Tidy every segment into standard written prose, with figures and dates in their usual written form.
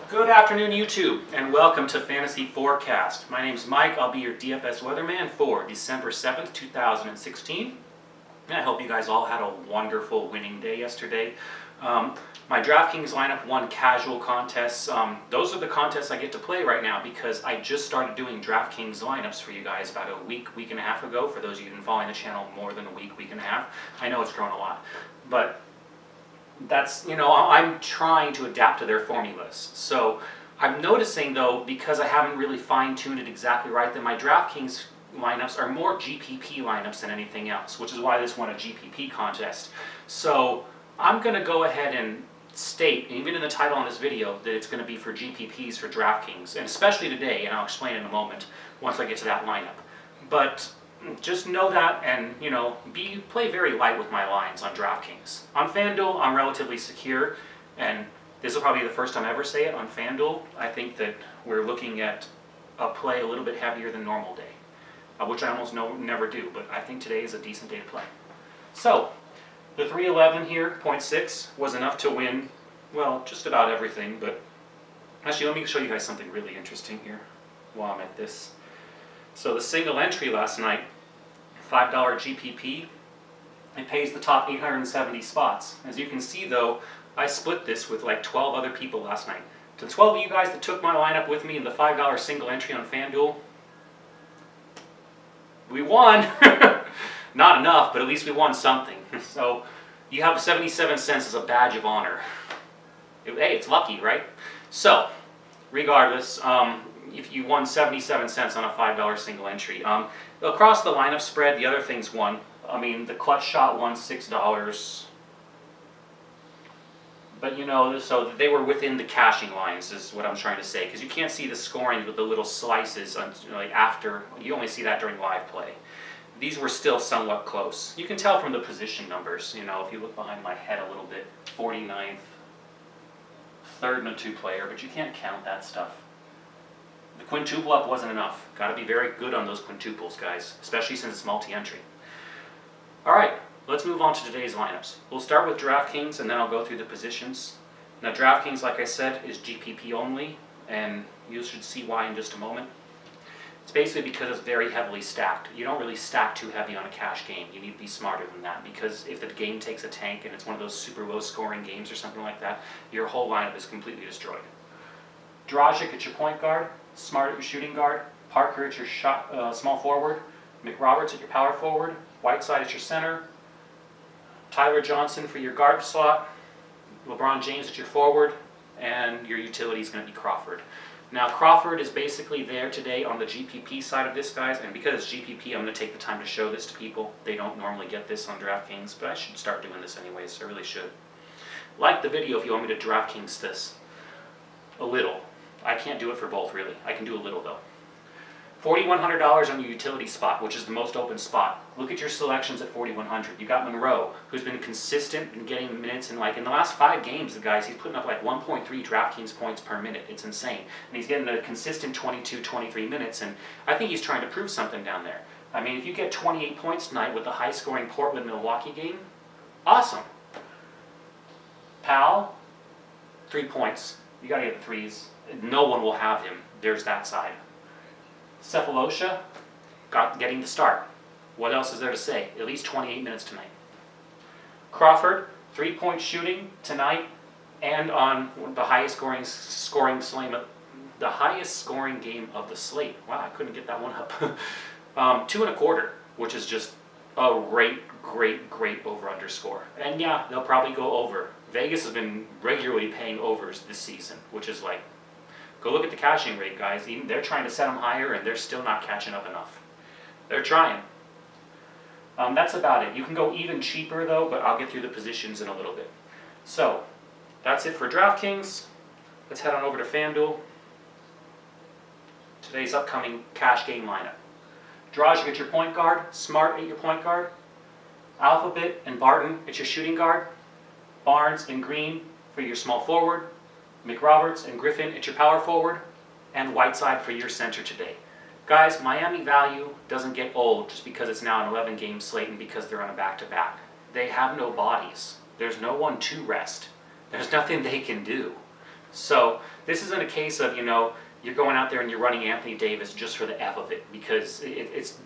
Good afternoon, YouTube, and welcome to Fantasy Forecast. My name's Mike. I'll be your DFS weatherman for December 7th, 2016. And I hope you guys all had a wonderful winning day yesterday. My DraftKings lineup won casual contests. Those are the contests I get to play right now because I just started doing DraftKings lineups for you guys about a week and a half ago. For those of you who've been following the channel more than a week and a half, I know it's grown a lot. But that's, I'm trying to adapt to their formulas. So I'm noticing though, because I haven't really fine-tuned it exactly right, that my DraftKings lineups are more GPP lineups than anything else, which is why this won a GPP contest. So I'm going to go ahead and state, even in the title on this video, that it's going to be for GPPs for DraftKings, and especially today, and I'll explain in a moment once I get to that lineup. But just know that, and play very light with my lines on DraftKings. On FanDuel, I'm relatively secure, and this will probably be the first time I ever say it. On FanDuel, I think that we're looking at a play a little bit heavier than normal day, which I almost never do, but I think today is a decent day to play. So, the 311 here, 0.6, was enough to win, well, just about everything, but actually let me show you guys something really interesting here while I'm at this. So the single entry last night, $5 GPP, it pays the top 870 spots. As you can see though, I split this with like 12 other people last night. To the 12 of you guys that took my lineup with me in the $5 single entry on FanDuel, we won. Not enough, but at least we won something. So you have 77 cents as a badge of honor. Hey, it's lucky, right? So, regardless, if you won 77 cents on a $5 single entry. Across the lineup spread, the other things won. I mean, the clutch shot won $6. But so they were within the caching lines is what I'm trying to say. Because you can't see the scoring with the little slices like after. You only see that during live play. These were still somewhat close. You can tell from the position numbers. If you look behind my head a little bit, 49th, third and a two-player, but you can't count that stuff. The quintuple up wasn't enough. Got to be very good on those quintuples, guys, especially since it's multi-entry. All right, let's move on to today's lineups. We'll start with DraftKings, and then I'll go through the positions. Now, DraftKings, like I said, is GPP only, and you should see why in just a moment. It's basically because it's very heavily stacked. You don't really stack too heavy on a cash game. You need to be smarter than that, because if the game takes a tank and it's one of those super low-scoring games or something like that, your whole lineup is completely destroyed. Dragic at your point guard, Smart at your shooting guard, Parker at your small forward, McRoberts at your power forward, Whiteside at your center, Tyler Johnson for your guard slot, LeBron James at your forward, and your utility is going to be Crawford. Now Crawford is basically there today on the GPP side of this, guys, and because it's GPP, I'm going to take the time to show this to people. They don't normally get this on DraftKings, but I should start doing this anyways. I really should. Like the video if you want me to DraftKings this a little. I can't do it for both, really. I can do a little, though. $4,100 on your utility spot, which is the most open spot. Look at your selections at $4,100. You got Monroe, who's been consistent in getting minutes, and in the last 5 games, he's putting up like 1.3 DraftKings points per minute. It's insane. And he's getting a consistent 22, 23 minutes, and I think he's trying to prove something down there. I mean, if you get 28 points tonight with the high-scoring Portland-Milwaukee game, awesome. Powell, 3 points. You got to get the threes. No one will have him. There's that side. Cephalosha, getting the start. What else is there to say? At least 28 minutes tonight. Crawford, 3-point shooting tonight, and on the highest scoring game of the slate. Wow, I couldn't get that one up. 2.25, which is just a great over/under score. And yeah, they'll probably go over. Vegas has been regularly paying overs this season, which is like, go look at the cashing rate, guys. They're trying to set them higher, and they're still not catching up enough. They're trying. That's about it. You can go even cheaper, though, but I'll get through the positions in a little bit. So, that's it for DraftKings. Let's head on over to FanDuel. Today's upcoming cash game lineup. Dragic at your point guard, Smart at your point guard, Alphabet and Barton at your shooting guard, Barnes and Green for your small forward, McRoberts and Griffin at your power forward, and Whiteside for your center today. Guys, Miami value doesn't get old just because it's now an 11-game slate and because they're on a back-to-back. They have no bodies. There's no one to rest. There's nothing they can do. So This isn't a case of, you're going out there and you're running Anthony Davis just for the F of it because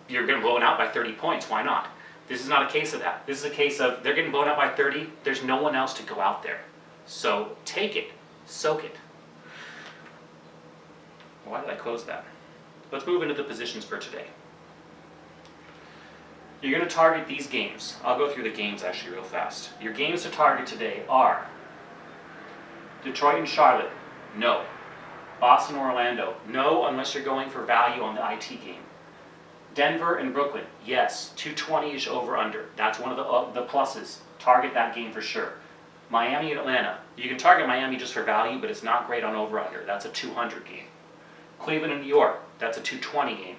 you're getting blown out by 30 points. Why not? This is not a case of that. This is a case of they're getting blown out by 30. There's no one else to go out there. So take it. Soak it. Why did I close that? Let's move into the positions for today. You're going to target these games. I'll go through the games actually real fast. Your games to target today are Detroit and Charlotte. No. Boston, Orlando. No, unless you're going for value on the IT game. Denver and Brooklyn. Yes, 220-ish over/under. That's one of the pluses. Target that game for sure. Miami and Atlanta. You can target Miami just for value, but it's not great on over/under. That's a 200 game. Cleveland and New York. That's a 220 game.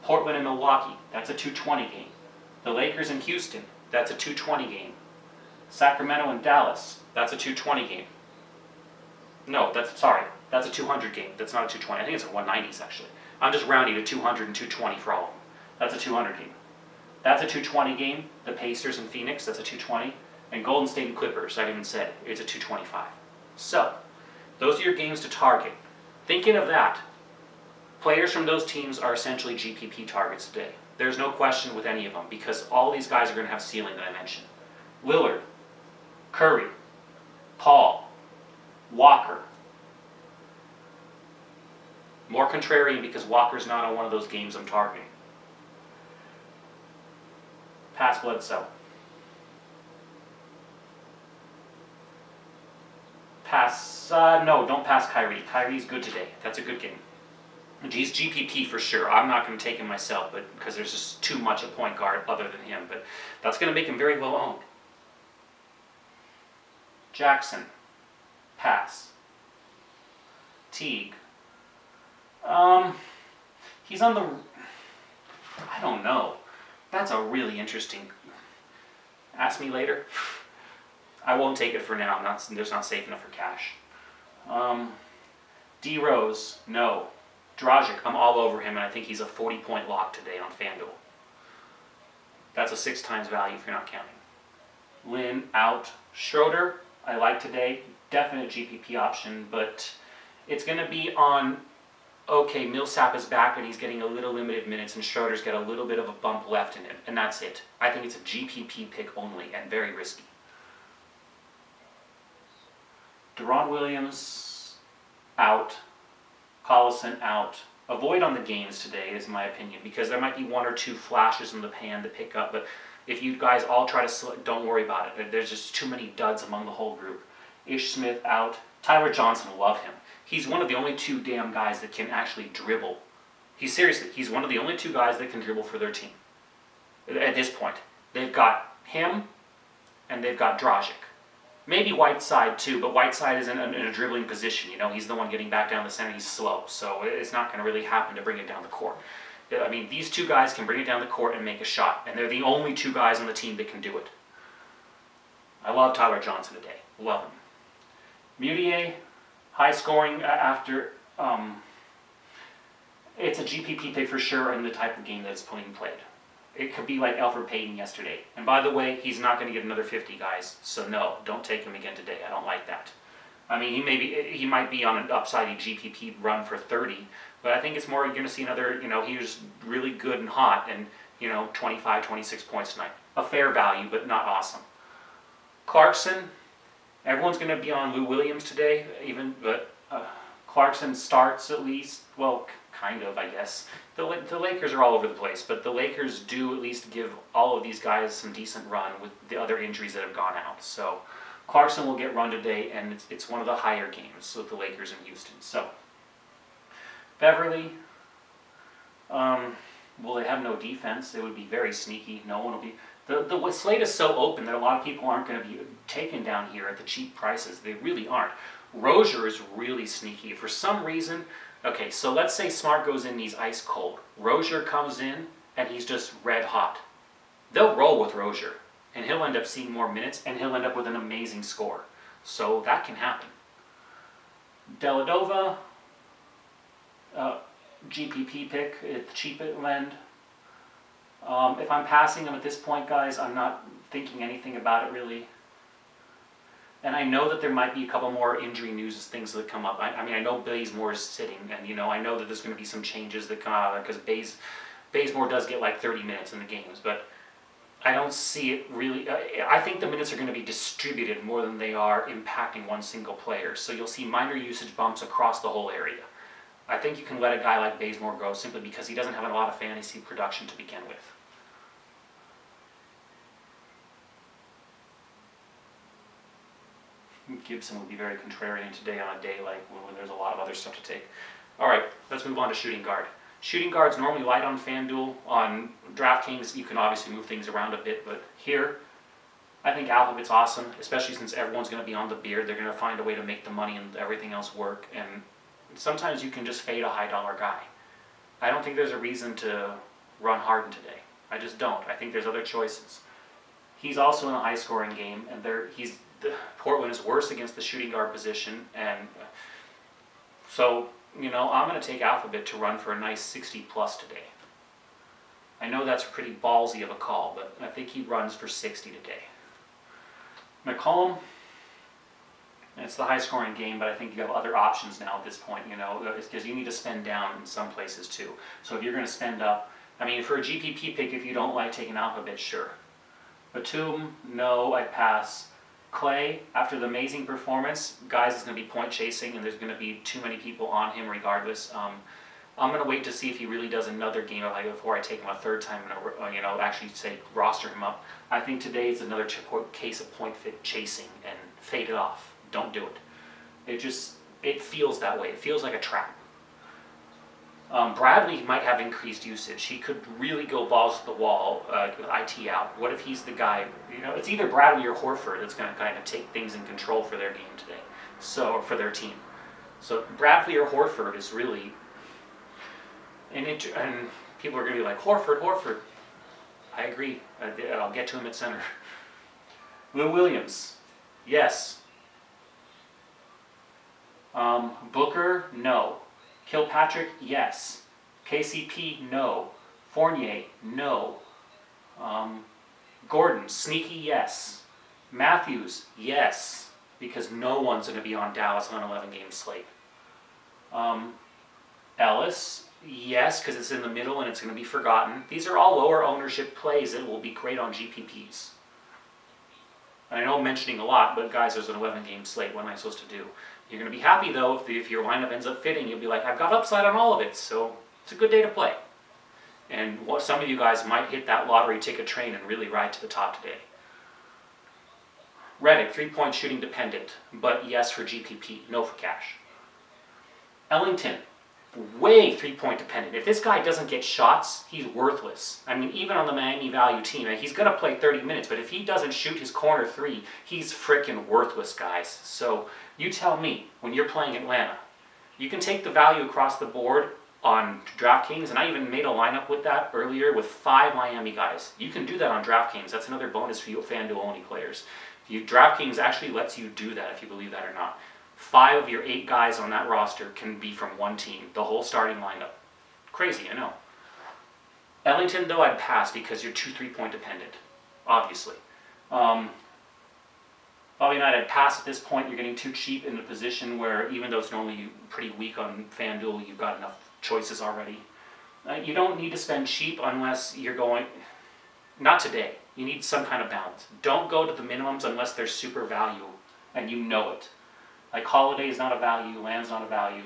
Portland and Milwaukee. That's a 220 game. The Lakers and Houston. That's a 220 game. Sacramento and Dallas. That's a 220 game. No, that's a 200 game. That's not a 220. I think it's a 190s actually. I'm just rounding to 200 and 220 for all of them. That's a 200 game. That's a 220 game. The Pacers and Phoenix, that's a 220. And Golden State and Clippers, I didn't even said it's a 225. So, those are your games to target. Thinking of that, players from those teams are essentially GPP targets today. There's no question with any of them because all these guys are going to have ceiling that I mentioned. Lillard, Curry, Paul, Walker. More contrarian because Walker's not on one of those games I'm targeting. Pass Bledsoe. No, don't pass Kyrie. Kyrie's good today. That's a good game. He's GPP for sure. I'm not going to take him myself, but because there's just too much at point guard other than him. But that's going to make him very well owned. Jackson. Pass. Teague. He's on the... I don't know. That's a really interesting... Ask me later. I won't take it for now. There's not safe enough for cash. D Rose, no. Dragic, I'm all over him, and I think he's a 40-point lock today on FanDuel. That's a 6 times value if you're not counting. Lynn, out. Schroeder, I like today. Definite GPP option, but it's going to be on, okay, Millsap is back, and he's getting a little limited minutes, and Schroeder's got a little bit of a bump left in him, and that's it. I think it's a GPP pick only, and very risky. Deron Williams, out. Collison, out. Avoid on the games today is my opinion because there might be 1 or 2 flashes in the pan to pick up, but if you guys all try to don't worry about it. There's just too many duds among the whole group. Ish Smith, out. Tyler Johnson, love him. He's one of the only 2 damn guys that can actually dribble. He's one of the only 2 guys that can dribble for their team. At this point. They've got him and they've got Dragic. Maybe Whiteside too, but Whiteside is in a dribbling position. He's the one getting back down the center. He's slow, so it's not going to really happen to bring it down the court. I mean, these 2 guys can bring it down the court and make a shot, and they're the only 2 guys on the team that can do it. I love Tyler Johnson today. Love him. Mudiay, high scoring after. It's a GPP pick for sure in the type of game that it's being played. It could be like Elfrid Payton yesterday. And by the way, he's not going to get another 50, guys. So no, don't take him again today. I don't like that. I mean, he might be on an upside GPP run for 30, but I think it's more you're going to see another, he was really good and hot and, 25, 26 points tonight. A fair value, but not awesome. Clarkson, everyone's going to be on Lou Williams today, but Clarkson starts at least, well, kind of, I guess. The Lakers are all over the place, but the Lakers do at least give all of these guys some decent run with the other injuries that have gone out. So Clarkson will get run today, and it's one of the higher games with the Lakers in Houston. So Beverly, well, they have no defense. It would be very sneaky. No one will be. The slate is so open that a lot of people aren't going to be taken down here at the cheap prices. They really aren't. Rozier is really sneaky. For some reason, okay, so let's say Smart goes in and he's ice cold. Rozier comes in and he's just red hot. They'll roll with Rozier, and he'll end up seeing more minutes, and he'll end up with an amazing score. So that can happen. Deladova, GPP pick, it's cheap at lend. If I'm passing him at this point, guys, I'm not thinking anything about it really. And I know that there might be a couple more injury news things that come up. I mean, I know Bazemore is sitting, and I know that there's going to be some changes that come out because Bazemore does get like 30 minutes in the games, but I don't see it really. I think the minutes are going to be distributed more than they are impacting one single player. So you'll see minor usage bumps across the whole area. I think you can let a guy like Bazemore go simply because he doesn't have a lot of fantasy production to begin with. Gibson will be very contrarian today on a day like when there's a lot of other stuff to take. All right, let's move on to shooting guard. Shooting guard's normally light on FanDuel. On DraftKings, you can obviously move things around a bit, but here, I think Alphabet's awesome, especially since everyone's going to be on the beard. They're going to find a way to make the money and everything else work, and sometimes you can just fade a high-dollar guy. I don't think there's a reason to run Harden today. I just don't. I think there's other choices. He's also in a high-scoring game, and Portland is worse against the shooting guard position, and so I'm going to take Alphabet to run for a nice 60-plus today. I know that's pretty ballsy of a call, but I think he runs for 60 today. McCollum, it's the high-scoring game, but I think you have other options now at this point, because you need to spend down in some places too. So if you're going to spend up, for a GPP pick, if you don't like taking Alphabet, sure. Batum, no, I'd pass. Clay, after the amazing performance, guys, is going to be point chasing, and there's going to be too many people on him regardless. I'm going to wait to see if he really does another game before I take him a third time and actually say roster him up. I think today is another case of point fit chasing and fade it off. Don't do it. It feels that way. It feels like a trap. Bradley might have increased usage. He could really go balls to the wall with IT out. What if he's the guy? It's either Bradley or Horford that's going to kind of take things in control for their game today, for their team. So Bradley or Horford is really, and people are going to be like, Horford. I agree. I'll get to him at center. Lou Williams, yes. Booker, no. Kilpatrick, yes. KCP, no. Fournier, no. Gordon, sneaky, yes. Matthews, yes. Because no one's going to be on Dallas on an 11-game slate. Ellis, yes, because it's in the middle and it's going to be forgotten. These are all lower ownership plays that will be great on GPPs. And I know I'm mentioning a lot, but guys, there's an 11-game slate. What am I supposed to do? You're going to be happy, though, if your lineup ends up fitting. You'll be like, I've got upside on all of it, so it's a good day to play. And some of you guys might hit that lottery ticket train and really ride to the top today. Redick, 3-point shooting dependent, but yes for GPP, no for cash. Ellington, way 3-point dependent. If this guy doesn't get shots, he's worthless. Even on the Miami value team, he's going to play 30 minutes, but if he doesn't shoot his corner three, he's freaking worthless, guys. So you tell me, when you're playing Atlanta, you can take the value across the board on DraftKings, and I even made a lineup with that earlier with 5 Miami guys. You can do that on DraftKings. That's another bonus for you FanDuel-only players. DraftKings actually lets you do that, if you believe that or not. 5 of your 8 guys on that roster can be from one team, the whole starting lineup. Crazy, I know. Ellington, though, I'd pass because you're too 3-point dependent, obviously. Bobby Knight, I'd pass at this point. You're getting too cheap in a position where, even though it's normally pretty weak on FanDuel, you've got enough choices already. You don't need to spend cheap unless you're going, not today. You need some kind of balance. Don't go to the minimums unless they're super value and you know it. Like Holiday is not a value, Land's not a value.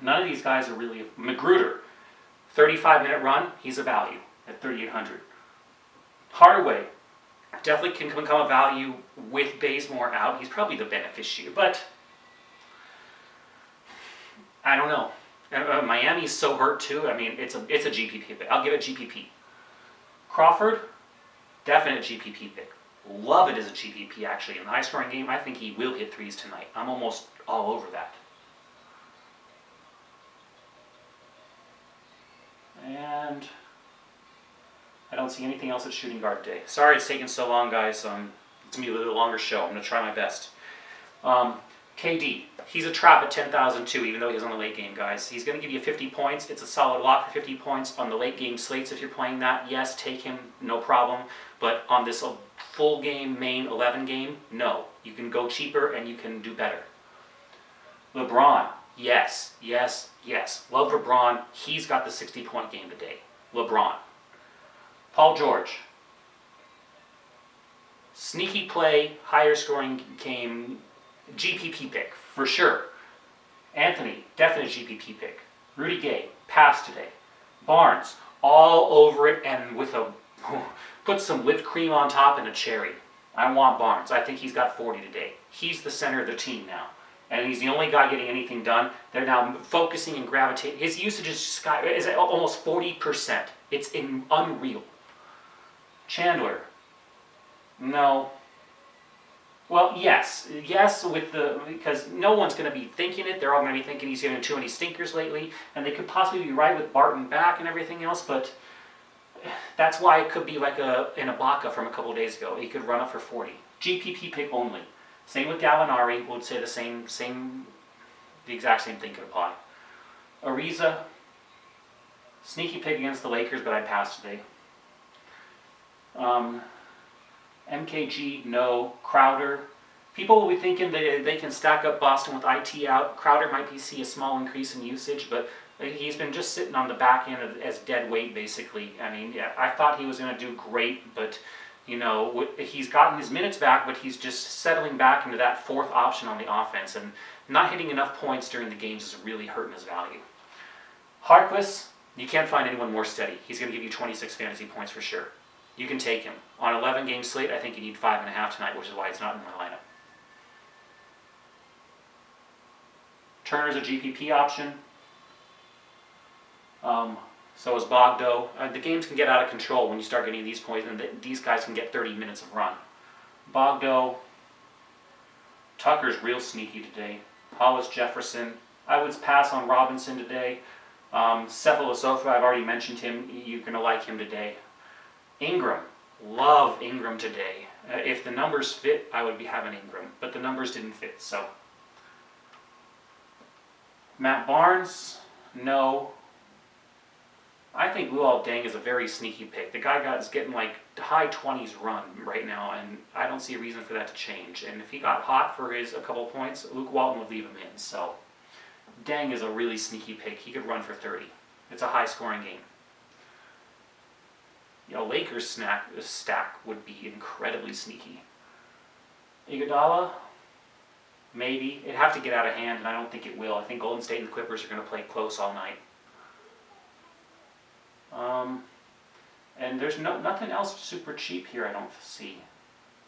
None of these guys are really. Magruder, 35-minute run, he's a value at 3,800. Hardaway definitely can become a value with Bazemore out. He's probably the beneficiary, but I don't know. Miami's so hurt too. It's a GPP pick. I'll give it GPP. Crawford, definite GPP pick. Love it as a GPP, actually. In the high-scoring game, I think he will hit threes tonight. I'm almost all over that. And I don't see anything else at shooting guard today. Sorry it's taking so long, guys. It's going to be a little longer show. I'm going to try my best. KD, he's a trap at 10,000 too, even though he's on the late game, guys. He's going to give you 50 points. It's a solid lock for 50 points on the late game slates if you're playing that. Yes, take him, no problem. But on this full game main 11 game, no. You can go cheaper and you can do better. LeBron, yes. Love LeBron. He's got the 60-point game today. LeBron. Paul George. Sneaky play, higher scoring game, GPP pick, for sure. Anthony, definite GPP pick. Rudy Gay, pass today. Barnes, all over it and with a put some whipped cream on top and a cherry. I want Barnes. I think he's got 40 today. He's the center of the team now. And he's the only guy getting anything done. They're now focusing and gravitating. His usage is at almost 40%. It's unreal. Chandler. No. Well, yes, because no one's going to be thinking it. They're all going to be thinking he's getting too many stinkers lately, and they could possibly be right with Barton back and everything else. But that's why it could be like an Ibaka from a couple of days ago. He could run up for 40. GPP pick only. Same with Gallinari. Would say the exact same thing could apply. Ariza. Sneaky pick against the Lakers, but I passed today. MKG, no. Crowder. People will be thinking they can stack up Boston with IT out. Crowder might see a small increase in usage, but he's been just sitting on the back end as dead weight, basically. I mean, yeah, I thought he was going to do great, but, he's gotten his minutes back, but he's just settling back into that fourth option on the offense, and not hitting enough points during the games is really hurting his value. Harkless, you can't find anyone more steady. He's going to give you 26 fantasy points for sure. You can take him. On 11-game slate, I think you need 5.5 tonight, which is why it's not in my lineup. Turner's a GPP option. So is Bogdo. The games can get out of control when you start getting these points, and these guys can get 30 minutes of run. Bogdo. Tucker's real sneaky today. Hollis Jefferson. I would pass on Robinson today. Cephalosopha, I've already mentioned him. You're going to like him today. Ingram. Love Ingram today. If the numbers fit, I would be having Ingram. But the numbers didn't fit, so. Matt Barnes. No. I think Luol Deng is a very sneaky pick. The guy is getting like high 20s run right now, and I don't see a reason for that to change. And if he got hot for a couple points, Luke Walton would leave him in. So Deng is a really sneaky pick. He could run for 30. It's a high-scoring game. Lakers stack would be incredibly sneaky. Iguodala, maybe. It'd have to get out of hand, and I don't think it will. I think Golden State and the Clippers are going to play close all night. And there's nothing else super cheap here I don't see.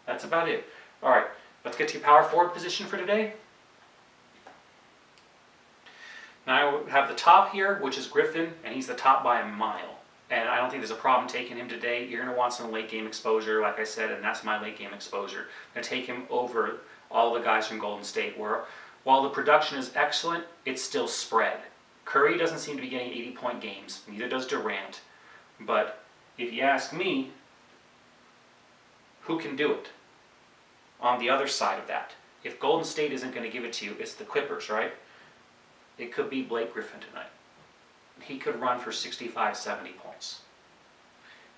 That's about it. All right, let's get to your power forward position for today. Now I have the top here, which is Griffin, and he's the top by a mile. And I don't think there's a problem taking him today. You're going to want some late game exposure, like I said, and that's my late game exposure. I'm going to take him over all the guys from Golden State, where while the production is excellent, it's still spread. Curry doesn't seem to be getting 80-point games. Neither does Durant. But if you ask me, who can do it on the other side of that? If Golden State isn't going to give it to you, it's the Clippers, right? It could be Blake Griffin tonight. He could run for 65, 70 points.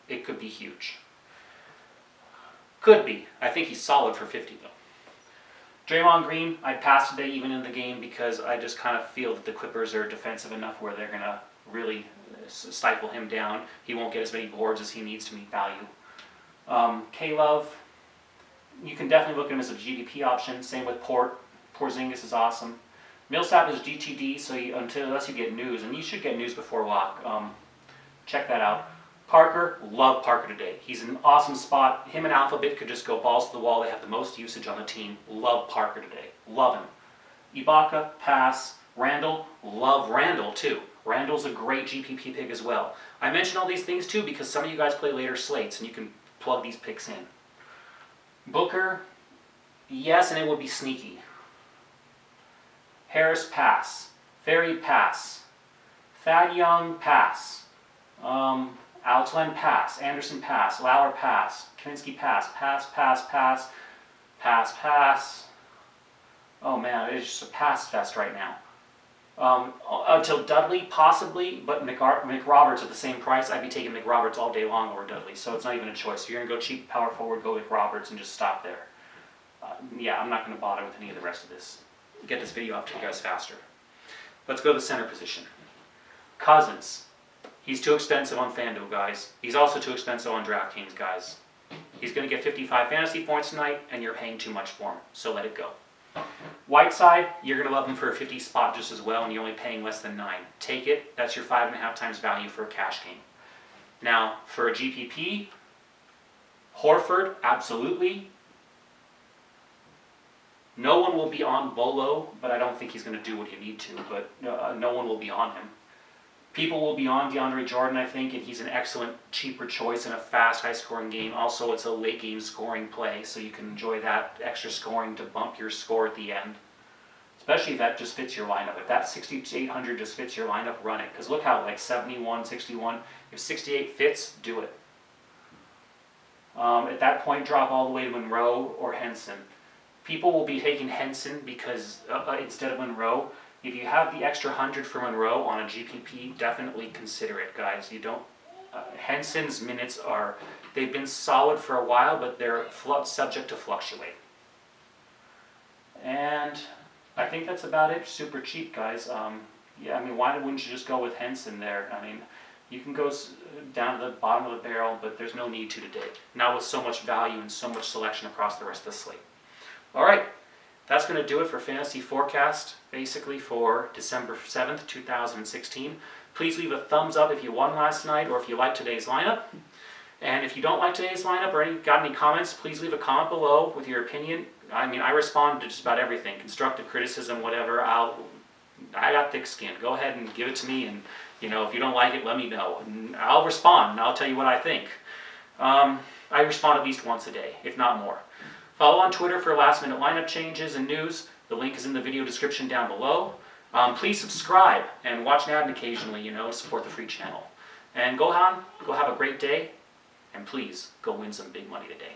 It could be huge. Could be. I think he's solid for 50, though. Draymond Green, I'd pass today even in the game because I just kind of feel that the Clippers are defensive enough where they're going to really stifle him down. He won't get as many boards as he needs to meet value. K-Love, you can definitely look at him as a GDP option. Same with Porzingis is awesome. Millsap is GTD, so unless you get news, and you should get news before lock, check that out. Parker, love Parker today. He's in an awesome spot. Him and Alphabet could just go balls to the wall. They have the most usage on the team. Love Parker today. Love him. Ibaka, pass. Randall, love Randall too. Randall's a great GPP pick as well. I mention all these things too because some of you guys play later slates and you can plug these picks in. Booker, yes, and it would be sneaky. Harris, pass. Ferry, pass. Thad Young, pass. Alex Len, pass. Anderson, pass. Lauer, pass. Kaminsky, pass. Pass. Oh man, it's just a pass fest right now. Until Dudley, possibly, but McRoberts at the same price, I'd be taking McRoberts all day long over Dudley, so it's not even a choice. If you're going to go cheap power forward, go McRoberts and just stop there. Yeah, I'm not going to bother with any of the rest of this. Get this video up to you guys faster. Let's go to the center position. Cousins. He's too expensive on FanDuel, guys. He's also too expensive on DraftKings, guys. He's going to get 55 fantasy points tonight, and you're paying too much for him, so let it go. Whiteside, you're going to love him for a 50 spot just as well, and you're only paying less than 9. Take it. That's your 5.5 times value for a cash game. Now, for a GPP, Horford, absolutely. No one will be on Bolo, but I don't think he's going to do what you need to, but no one will be on him. People will be on DeAndre Jordan, I think, and he's an excellent, cheaper choice in a fast, high-scoring game. Also, it's a late-game scoring play, so you can enjoy that extra scoring to bump your score at the end, especially if that just fits your lineup. If that 6,800 just fits your lineup, run it, because look how, like, 71, 61, if 68 fits, do it. At that point, drop all the way to Monroe or Henson. People will be taking Henson because instead of Monroe. If you have the extra 100 for Monroe on a GPP, definitely consider it, guys. You don't. Henson's minutes they've been solid for a while, but they're subject to fluctuate. And I think that's about it. Super cheap, guys. Yeah, I mean, why wouldn't you just go with Henson there? I mean, you can go down to the bottom of the barrel, but there's no need to today. Not with so much value and so much selection across the rest of the slate. All right. That's going to do it for Fantasy Forecast, basically for December 7th, 2016. Please leave a thumbs up if you won last night or if you like today's lineup. And if you don't like today's lineup or got any comments, please leave a comment below with your opinion. I mean, I respond to just about everything. Constructive criticism, whatever. I got thick skin. Go ahead and give it to me. And, if you don't like it, let me know. And I'll respond and I'll tell you what I think. I respond at least once a day, if not more. Follow on Twitter for last-minute lineup changes and news. The link is in the video description down below. Please subscribe and watch an ad occasionally, to support the free channel. And go have a great day, and please go win some big money today.